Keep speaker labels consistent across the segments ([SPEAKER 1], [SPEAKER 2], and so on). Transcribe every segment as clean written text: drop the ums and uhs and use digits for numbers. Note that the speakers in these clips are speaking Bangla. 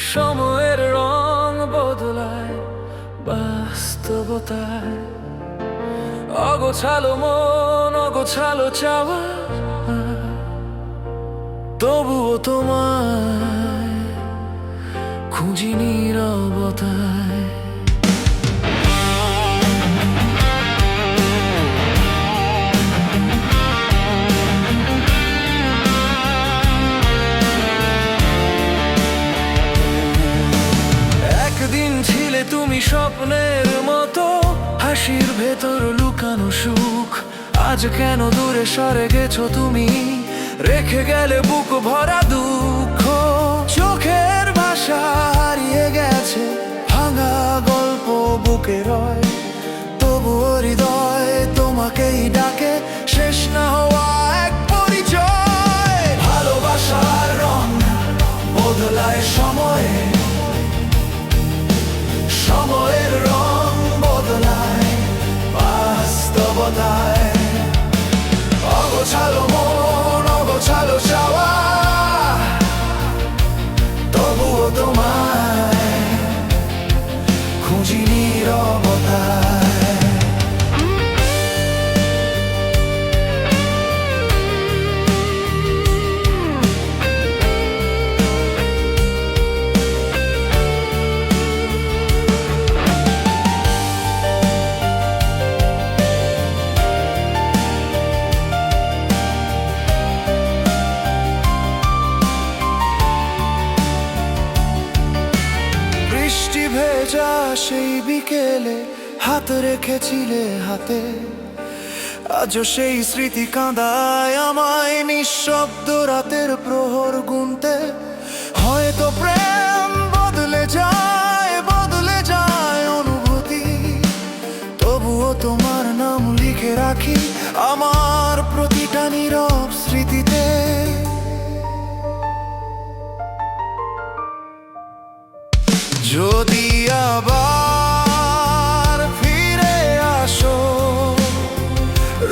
[SPEAKER 1] সময়ের রং বদলায় বাস্তবতায়, অগোছালো মন, অগোছালো চাওয়া, তবুও তোমায় খুঁজি নীরবতায়। একদিন ছিলে তুমি স্বপ্নের মতো, হাসির ভেতর লুকানো সুখ। আজ কেন দূরে সরে গেছো তুমি, রেখে গেলে বুক ভরা দুঃখ। চোখের ভাষা হারিয়ে গেছে, ভাঙা গল্প বুকে রয়, তবুও হৃদয় তোমাকেই ডাকে, শেষ না হওয়া এক পরিচয়। ভালোবাসার রং বদলায় সময়ে, সময়ের রং বদলায় বাস্তবতায়, অগোছালো মন, অগোছালো চাওয়া, তবুও তোমায় খুঁজি নীরবতায়। বৃষ্টি ভেজা সেই বিকেলে হাত রেখেছিলে হাতে, আজও সেই স্মৃতি কাঁদায় আমায় নিঃশব্দ রাতের প্রহর গুনতে। হয়তো প্রেম বদলে যায় অনুভূতি, তবুও তোমার নাম লিখে রাখি আমার প্রতিটা নীরব স্মৃতিতে। যদি আবার ফিরে আসো,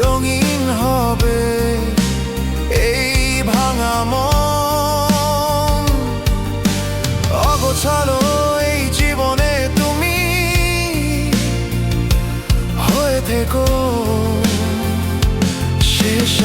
[SPEAKER 1] রঙিন হবে এই ভাঙা মন, অগোছালো এই জীবনে তুমি হয়ে থেকো শেষ